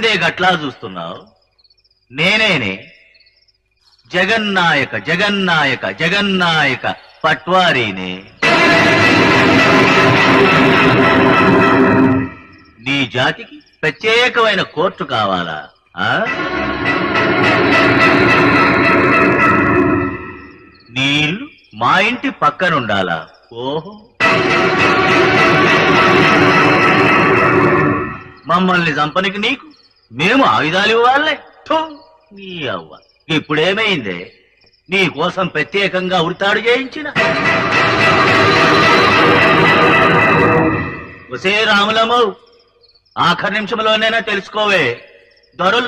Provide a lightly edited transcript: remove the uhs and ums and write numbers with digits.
ఏమిటే గట్లా చూస్తున్నావు? నేనేనే జగన్నాయక జగన్నాయక జగన్నాయక పట్వారీనే. నీ జాతికి ప్రత్యేకమైన కోర్టు కావాలా? నీ ఇల్లు మా ఇంటి పక్కనుండాలా? ఓహో, మమ్మల్ని చంపనికి నీకు మేము ఆయుధాలు ఇవ్వాలే? నీ అవ్వ, ఇప్పుడేమైందే? నీ కోసం ప్రత్యేకంగా ఉరితాడు చేయించిన ఒసే రాములమ్మ, ఆఖరి నిమిషంలోనైనా తెలుసుకోవే, దొరలు